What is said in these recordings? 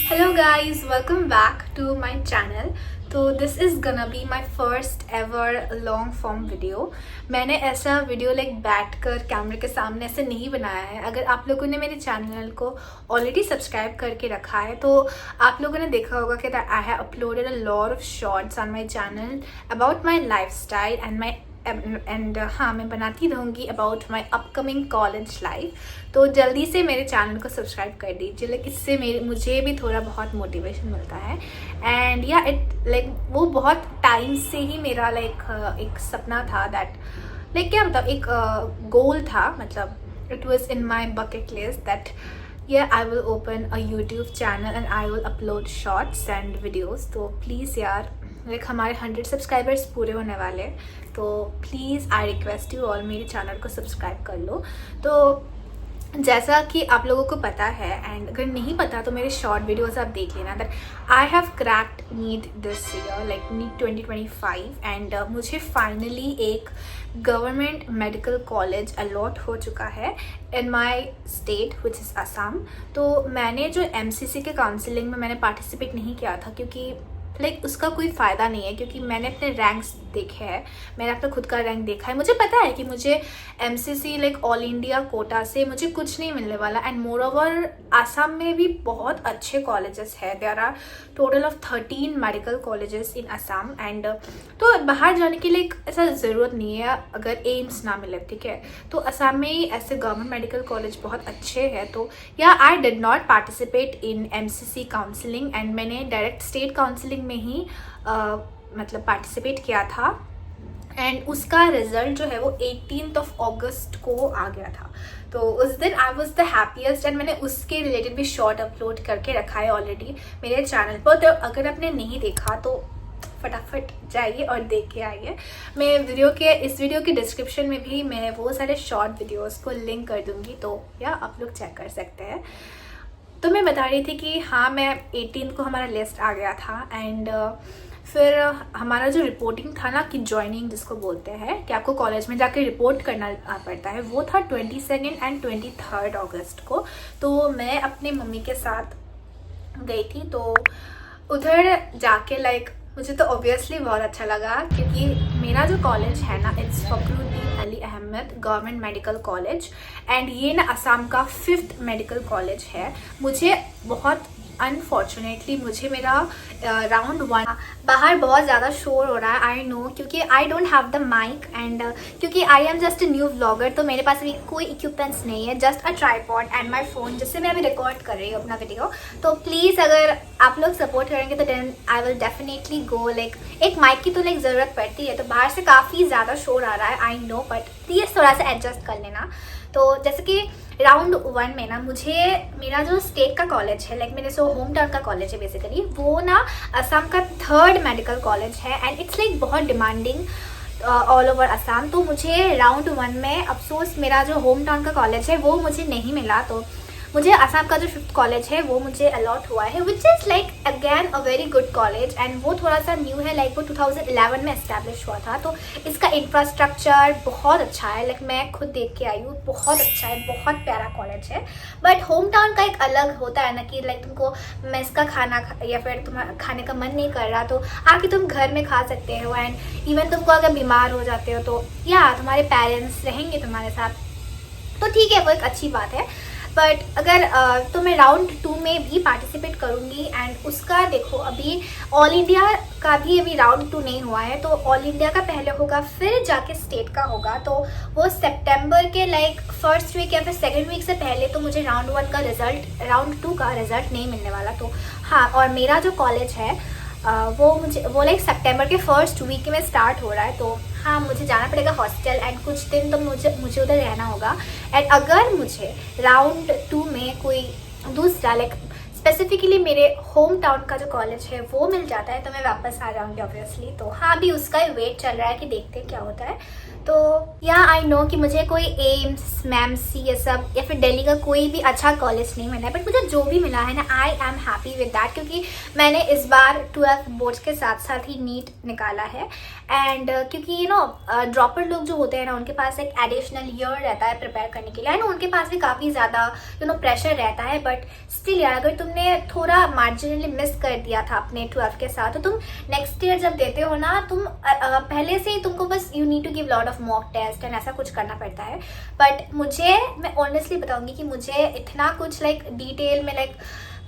Hello guys, welcome back to my channel. तो this is gonna be my first ever long form video. मैंने ऐसा video बैठ कर कैमरे के सामने ऐसे नहीं बनाया है. अगर आप लोगों ने मेरे चैनल को ऑलरेडी सब्सक्राइब करके रखा है तो आप लोगों ने देखा होगा कि I have uploaded a lot of shorts on my channel about my lifestyle and हाँ, मैं बनाती रहूँगी about my upcoming college life. तो जल्दी से मेरे चैनल को सब्सक्राइब कर दीजिए. इससे मुझे भी थोड़ा बहुत मोटिवेशन मिलता है. एंड या वो बहुत टाइम से ही मेरा एक सपना था दैट क्या मतलब एक गोल था. मतलब it was in my bucket list that I will open a YouTube channel and I will upload shorts and videos. तो प्लीज़ यार हमारे 100 सब्सक्राइबर्स पूरे होने वाले, तो please I request you all मेरे चैनल को सब्सक्राइब कर लो. तो जैसा कि आप लोगों को पता है, एंड अगर नहीं पता तो मेरे शॉर्ट वीडियोस आप देख लेना, that I have cracked NEET this year NEET 2025 and मुझे फाइनली एक गवर्नमेंट मेडिकल कॉलेज अलॉट हो चुका है in my state which is Assam. तो मैंने जो MCC के काउंसलिंग में मैंने पार्टिसिपेट नहीं किया था क्योंकि उसका कोई फ़ायदा नहीं है, क्योंकि मैंने अपने रैंक्स देखे हैं, मैंने अपना खुद का रैंक देखा है. मुझे पता है कि मुझे MCC ऑल इंडिया कोटा से मुझे कुछ नहीं मिलने वाला. एंड मोर ओवर आसाम में भी बहुत अच्छे कॉलेजेस है. There are total of 13 medical colleges in Assam. And तो बाहर जाने के लिए ऐसा ज़रूरत नहीं है अगर एम्स ना मिले, ठीक है. तो आसाम में ही ऐसे गवर्नमेंट मेडिकल कॉलेज बहुत अच्छे हैं. तो I did not participate in MCC counselling and मैंने डायरेक्ट स्टेट काउंसलिंग में ही मतलब पार्टिसिपेट किया था. एंड उसका रिजल्ट जो है वो 18th of August को आ गया था. तो उस दिन I was the happiest. And मैंने उसके रिलेटेड भी शॉर्ट अपलोड करके रखा है ऑलरेडी मेरे चैनल पर. तो अगर आपने नहीं देखा तो फटाफट जाइए और देख के आइए. मैं इस वीडियो के डिस्क्रिप्शन में भी मैं वो सारे शॉर्ट वीडियोस को लिंक कर दूंगी, तो आप लोग चेक कर सकते हैं. तो मैं बता रही थी कि हाँ, मैं 18 को हमारा लिस्ट आ गया था. एंड फिर हमारा जो रिपोर्टिंग था ना, कि ज्वाइनिंग जिसको बोलते हैं कि आपको कॉलेज में जाके रिपोर्ट करना पड़ता है, वो था 22 एंड 23 अगस्त को. तो मैं अपनी मम्मी के साथ गई थी. तो उधर जाके मुझे तो ऑब्वियसली बहुत अच्छा लगा, क्योंकि मेरा जो कॉलेज है ना, it's Fakhruddin Ali Ahmed government medical college. And ये ना असम का 5th मेडिकल कॉलेज है. मुझे बहुत अनफॉर्चुनेटली मुझे मेरा राउंड 1 बाहर बहुत ज़्यादा शोर हो रहा है, आई नो, क्योंकि I don't have the mic. And क्योंकि I am just a new vlogger, तो मेरे पास अभी कोई इक्विपमेंट्स नहीं है, just a tripod and my phone, जिससे मैं अभी रिकॉर्ड कर रही हूँ अपना वीडियो. तो प्लीज़ अगर आप लोग सपोर्ट करेंगे तो then I will definitely go. एक माइक की तो ज़रूरत पड़ती है. तो बाहर से काफ़ी ज़्यादा शोर आ रहा है, आई नो, बट प्लीज़ थोड़ा सा एडजस्ट कर लेना. तो जैसे कि राउंड 1 में ना मुझे मेरा जो स्टेट का कॉलेज है, मेरे जो होम टाउन का कॉलेज है बेसिकली, वो ना असम का 3rd मेडिकल कॉलेज है. एंड इट्स बहुत डिमांडिंग ऑल ओवर असम. तो मुझे राउंड 1 में अफसोस मेरा जो होम टाउन का कॉलेज है वो मुझे नहीं मिला. तो मुझे असम का जो 5th कॉलेज है वो मुझे अलॉट हुआ है, which is again a very good college. And वो थोड़ा सा न्यू है, वो 2011 में इस्टेब्लिश हुआ था. तो इसका इंफ्रास्ट्रक्चर बहुत अच्छा है. मैं खुद देख के आई हूँ, बहुत अच्छा है, बहुत प्यारा कॉलेज है. बट होम टाउन का एक अलग होता है ना, कि तुमको मेस का खाना या फिर तुम्हारा खाने का मन नहीं कर रहा तो आके तुम घर में खा सकते हो. एंड इवन तुमको अगर बीमार हो जाते हो तो तुम्हारे पेरेंट्स रहेंगे तुम्हारे साथ, तो ठीक है, वो एक अच्छी बात है. बट अगर तो मैं राउंड 2 में भी पार्टिसिपेट करूँगी. एंड उसका देखो, अभी ऑल इंडिया का भी अभी राउंड 2 नहीं हुआ है. तो ऑल इंडिया का पहले होगा, फिर जाके स्टेट का होगा. तो वो सितंबर के 1st वीक या फिर 2nd वीक से पहले तो मुझे राउंड 1 का रिजल्ट, राउंड 2 का रिजल्ट नहीं मिलने वाला. तो हाँ, और मेरा जो कॉलेज है वो सितंबर के 1st वीक में स्टार्ट हो रहा है. तो हाँ, मुझे जाना पड़ेगा हॉस्टल एंड कुछ दिन तो मुझे उधर रहना होगा. एंड अगर मुझे राउंड 2 में कोई दूसरा स्पेसिफिकली मेरे होम टाउन का जो कॉलेज है वो मिल जाता है तो मैं वापस आ जाऊँगी ऑब्वियसली. तो हाँ, अभी उसका ही वेट चल रहा है कि देखते हैं क्या होता है. तो या आई नो कि मुझे कोई एम्स मैमसी ये सब या फिर दिल्ली का कोई भी अच्छा कॉलेज नहीं मिला है, बट मुझे जो भी मिला है ना I am happy with that, क्योंकि मैंने इस बार 12th बोर्ड्स के साथ साथ ही नीट निकाला है। एंड क्योंकि ड्रॉपर लोग जो होते हैं ना, उनके पास एक एडिशनल ईयर रहता है प्रिपेयर करने के लिए। आई नो उनके पास भी काफ़ी ज़्यादा प्रेशर रहता है, बट स्टिल यार अगर तुमने थोड़ा मार्जिनली मिस कर दिया था अपने 12th के साथ, तो तुम नेक्स्ट ईयर जब देते हो ना, तुम पहले से ही तुमको बस you need to give lot of mock test and ऐसा कुछ करना पड़ता है। बट मैं ऑनेस्टली बताऊंगी कि मुझे इतना कुछ डिटेल में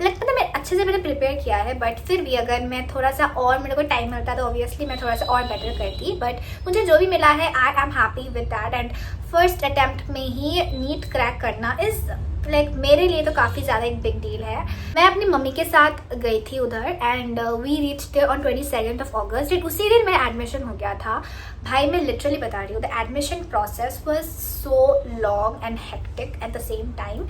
लगता है मैं अच्छे से मैंने प्रिपेयर किया है, बट फिर भी अगर मैं थोड़ा सा और मेरे को टाइम मिलता तो ऑब्वियसली मैं थोड़ा सा और बेटर करती। बट मुझे जो भी मिला है I am happy with that. And first attempt में ही नीट क्रैक करना इज़ मेरे लिए तो काफ़ी ज़्यादा एक बिग डील है। मैं अपनी मम्मी के साथ गई थी उधर and we reach there on 22 August. उसी दिन मेरा एडमिशन हो गया था। भाई मैं लिटरली बता रही हूँ, the admission process was so long and hectic at the same time,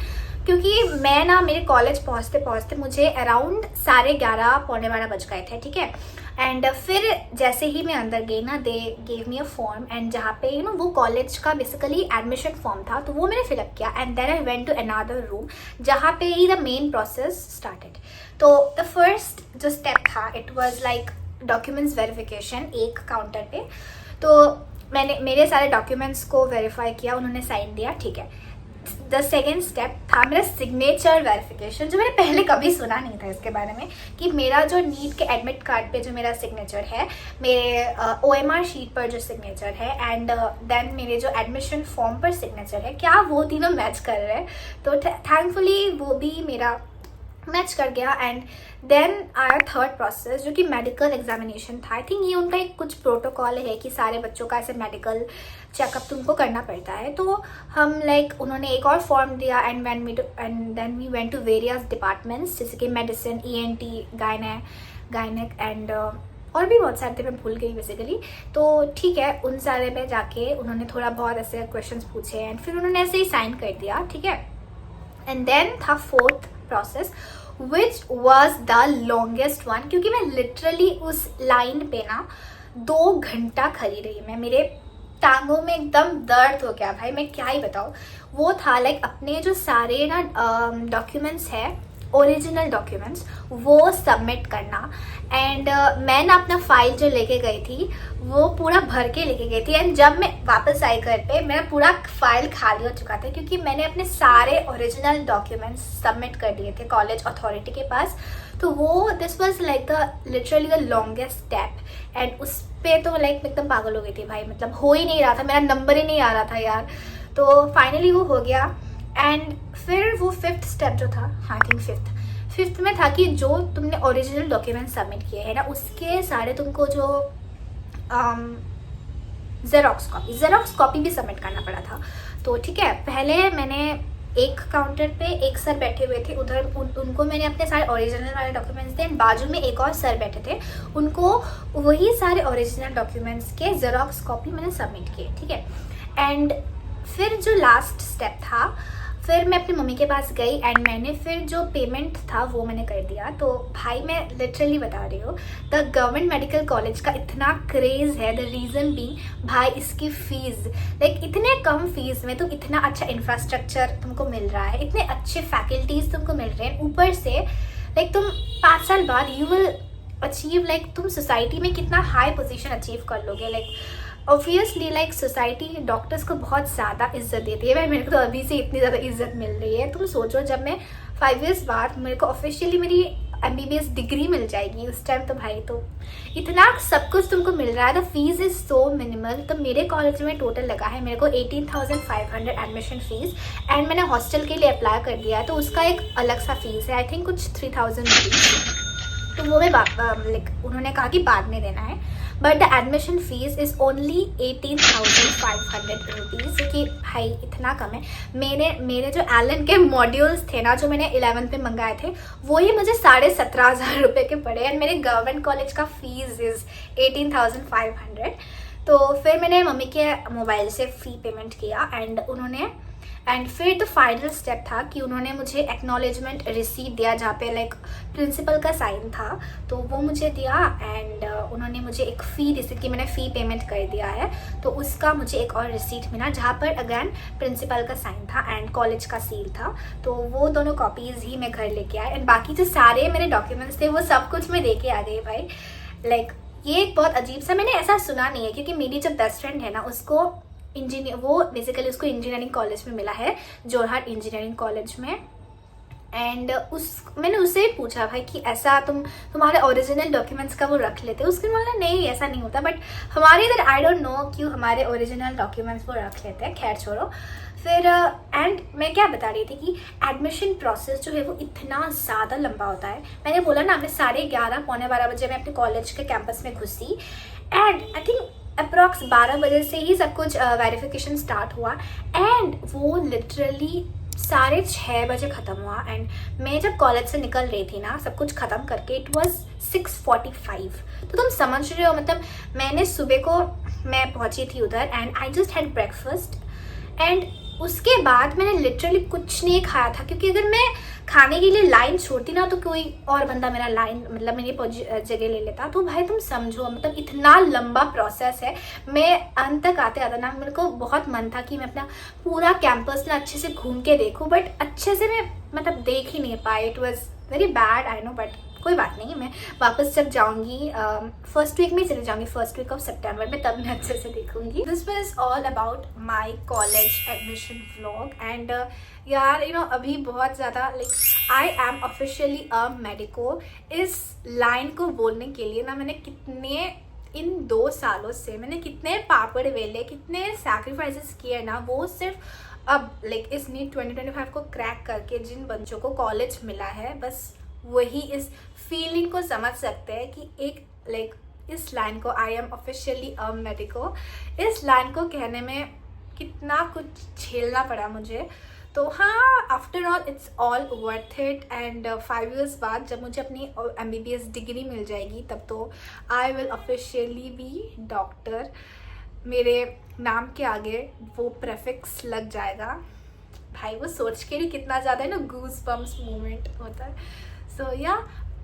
क्योंकि मैं मेरे कॉलेज पहुँचते पहुँचते मुझे अराउंड 11:30 पौने 12 बज गए थे, ठीक है। एंड फिर जैसे ही मैं अंदर गई ना, they gave me a form and जहाँ पे वो कॉलेज का बेसिकली एडमिशन फॉर्म था, तो वो मैंने फिलअप किया and then I went to another room जहाँ पे ही द मेन प्रोसेस स्टार्टेड। तो द फर्स्ट जो स्टेप था इट वाज डॉक्यूमेंट्स वेरिफिकेशन एक काउंटर पे। तो मैंने मेरे सारे डॉक्यूमेंट्स को वेरीफाई किया, उन्होंने साइन दिया, ठीक है। द सेकेंड स्टेप था मेरा सिग्नेचर वेरिफिकेशन, जो मैंने पहले कभी सुना नहीं था इसके बारे में, कि मेरा जो नीट के एडमिट कार्ड पे जो मेरा सिग्नेचर है, मेरे OMR शीट पर जो सिग्नेचर है एंड देन मेरे जो एडमिशन फॉर्म पर सिग्नेचर है, क्या वो तीनों मैच कर रहे हैं। तो थैंकफुली वो भी मेरा मैच कर गया। एंड देन आया थर्ड प्रोसेस जो कि मेडिकल एग्जामिनेशन था। आई थिंक ये उनका एक कुछ प्रोटोकॉल है कि सारे बच्चों का ऐसे मेडिकल चेकअप तुमको करना पड़ता है। तो हम उन्होंने एक और फॉर्म दिया and then we went to various departments, जैसे कि मेडिसिन, ENT, गायनेक एंड और भी बहुत सारे थे, मैं भूल गई बेसिकली। तो ठीक है, उन सारे में जाके उन्होंने थोड़ा बहुत ऐसे क्वेश्चंस पूछे एंड फिर उन्होंने ऐसे ही साइन कर दिया, ठीक है। एंड देन था fourth process which was the longest one, क्योंकि मैं लिटरली उस लाइन पे 2 घंटा खड़ी रही। मेरे टांगों में एकदम दर्द हो गया भाई, मैं क्या ही बताऊँ। वो था अपने जो सारे डॉक्यूमेंट्स है, ओरिजिनल डॉक्यूमेंट्स, वो सबमिट करना। एंड मैं अपना फाइल जो लेके गई थी वो पूरा भर के लेके गई थी। एंड जब मैं वापस आई घर पे, मेरा पूरा फाइल खाली हो चुका था, क्योंकि मैंने अपने सारे ओरिजिनल डॉक्यूमेंट्स सबमिट कर दिए थे कॉलेज अथॉरिटी के पास। तो वो this was literally the longest step. And उस पे तो एकदम पागल हो गई थी भाई, हो ही नहीं रहा था, मेरा नंबर ही नहीं आ रहा था यार। तो फाइनली वो हो गया। एंड फिर वो फिफ्थ स्टेप जो था, आई थिंक फिफ्थ में था कि जो तुमने ओरिजिनल डॉक्यूमेंट सबमिट किए हैं ना, उसके सारे तुमको जो जेरोक्स कॉपी भी सबमिट करना पड़ा था। तो ठीक है, पहले मैंने एक काउंटर पे एक सर बैठे हुए थे, उधर उनको मैंने अपने सारे ओरिजिनल वाले डॉक्यूमेंट्स दिए। बाजू में एक और सर बैठे थे, उनको वही सारे ओरिजिनल डॉक्यूमेंट्स के जेरोक्स कॉपी मैंने सबमिट किए, ठीक है। एंड फिर जो लास्ट स्टेप था, फिर मैं अपनी मम्मी के पास गई एंड मैंने फिर जो पेमेंट था वो मैंने कर दिया। तो भाई मैं लिटरली बता रही हूँ, द गवर्नमेंट मेडिकल कॉलेज का इतना क्रेज़ है, द रीज़न भी भाई इसकी फ़ीस इतने कम फीस में तुम इतना अच्छा इंफ्रास्ट्रक्चर तुमको मिल रहा है, इतने अच्छे फैकल्टीज़ तुमको मिल रहे हैं, ऊपर से तुम 5 साल बाद यू विल अचीव तुम सोसाइटी में कितना हाई पोजीशन अचीव कर लोगे। ऑब्वियसली सोसाइटी डॉक्टर्स को बहुत ज़्यादा इज्जत देती है भाई। मेरे को तो अभी से इतनी ज़्यादा इज्जत मिल रही है। तुम सोचो, जब मैं 5 years बाद मेरे को ऑफिशियली मेरी MBBS डिग्री मिल जाएगी, उस टाइम तो भाई तो इतना सब कुछ तुमको मिल रहा है। The fees is so minimal. तो मेरे कॉलेज में टोटल लगा है मेरे को 18,500 एडमिशन फ़ीस एंड मैंने हॉस्टल के लिए अप्लाई कर दिया है, तो उसका एक अलग सा फीस है, आई थिंक कुछ 3,000 रुपीज़। तो वो मैं उन्होंने कहा कि बाद में देना है, but the admission fees is only 18,500 rupees, जो कि भाई इतना कम है। मेरे जो एलन के मॉड्यूल्स थे ना, जो मैंने 11th में मंगाए थे, वो ही मुझे 17,500 रुपये के पड़े एंड मेरे गवर्नमेंट कॉलेज का फीस इज़ 18,500। तो फिर मैंने मम्मी के मोबाइल से फ़ी पेमेंट किया एंड उन्होंने एंड फिर तो फाइनल स्टेप था कि उन्होंने मुझे एक्नॉलेजमेंट रिसीट दिया जहाँ पे लाइक प्रिंसिपल का साइन था, तो वो मुझे दिया। एंड उन्होंने मुझे एक फ़ी रिसीट की, मैंने फ़ी पेमेंट कर दिया है, तो उसका मुझे एक और रिसीट मिला जहाँ पर अगैन प्रिंसिपल का साइन था एंड कॉलेज का सील था। तो वो दोनों कॉपीज़ ही मैं घर लेके आया एंड बाकी जो सारे मेरे डॉक्यूमेंट्स थे वो सब कुछ मैं दे के आ गई भाई। लाइक ये एक बहुत अजीब सा, मैंने ऐसा सुना नहीं है क्योंकि मेरी जो बेस्ट फ्रेंड है ना उसको वो बेसिकली उसको इंजीनियरिंग कॉलेज में मिला है, जोरहाट इंजीनियरिंग कॉलेज में। एंड मैंने उससे पूछा भाई कि ऐसा तुम्हारे ओरिजिनल डॉक्यूमेंट्स का वो रख लेते, उसके बोला नहीं ऐसा नहीं होता, बट हमारे इधर आई डोंट नो क्यों हमारे ओरिजिनल डॉक्यूमेंट्स वो रख लेते हैं। खैर छोड़ो। फिर एंड मैं क्या बता रही थी कि एडमिशन प्रोसेस जो है वो इतना ज़्यादा लंबा होता है। मैंने बोला ना मैं 11:30 पौने 12 बजे मैं अपने कॉलेज के कैंपस में घुसी एंड आई थिंक अप्रॉक्स 12 बजे से ही सब कुछ वेरिफिकेशन स्टार्ट हुआ एंड वो लिटरली 6:30 बजे ख़त्म हुआ। एंड मैं जब कॉलेज से निकल रही थी ना सब कुछ ख़त्म करके, इट वाज 6:45। तो तुम समझ रहे हो, मतलब मैंने सुबह को मैं पहुंची थी उधर and I just had breakfast and उसके बाद मैंने लिटरली कुछ नहीं खाया था, क्योंकि अगर मैं खाने के लिए लाइन छोड़ती ना तो कोई और बंदा मेरा लाइन मतलब मेरी जगह ले लेता। तो भाई तुम समझो, मतलब इतना लंबा प्रोसेस है। मैं अंत तक आते आते ना मेरे को बहुत मन था कि मैं अपना पूरा कैंपस ना अच्छे से घूम के देखूं, बट अच्छे से मैं मतलब देख ही नहीं पाई। It was very bad, I know, but कोई बात नहीं, मैं वापस जब जाऊंगी फर्स्ट वीक में चले जाऊंगी, फर्स्ट वीक ऑफ सितंबर में, तब मैं अच्छे से देखूंगी। This was all about my college admission vlog and यार यू नो अभी बहुत ज़्यादा like I am officially a medico, इस लाइन को बोलने के लिए ना मैंने कितने इन 2 सालों से मैंने कितने पापड़ वेले, कितने सैक्रिफाइसेस किए ना, वो सिर्फ अब लाइक इस नीट 2025 को क्रैक करके जिन बच्चों को कॉलेज मिला है बस वही इस फीलिंग को समझ सकते हैं कि एक लाइक इस लाइन को I am officially a medico, इस लाइन को कहने में कितना कुछ झेलना पड़ा मुझे। तो हाँ, after all it's all worth it and 5 years बाद जब मुझे अपनी MBBS डिग्री मिल जाएगी तब तो I will officially be doctor. मेरे नाम के आगे वो प्रेफिक्स लग जाएगा भाई, वो सोच के भी कितना ज़्यादा है ना गूज बम्स मोमेंट होता है। सो या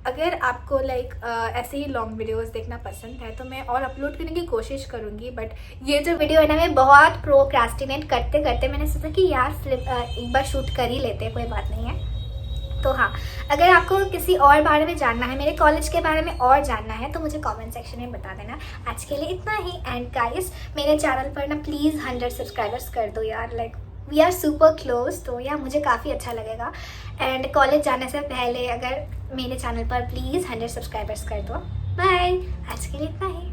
अगर आपको लाइक ऐसे ही लॉन्ग वीडियोस देखना पसंद है तो मैं और अपलोड करने की कोशिश करूँगी, बट ये जो वीडियो है ना मैं बहुत प्रोक्रास्टिनेट करते करते मैंने सोचा कि यार एक बार शूट कर ही लेते हैं, कोई बात नहीं है। तो हाँ, अगर आपको किसी और बारे में जानना है, मेरे कॉलेज के बारे में और जानना है तो मुझे कमेंट सेक्शन में बता देना। आज के लिए इतना ही एंड गाइस मेरे चैनल पर ना प्लीज़ 100 सब्सक्राइबर्स कर दो यार, like we are super close. तो यार मुझे काफ़ी अच्छा लगेगा एंड कॉलेज जाने से पहले अगर मेरे चैनल पर प्लीज़ 100 सब्सक्राइबर्स कर दो। बाय, आज के लिए इतना ही।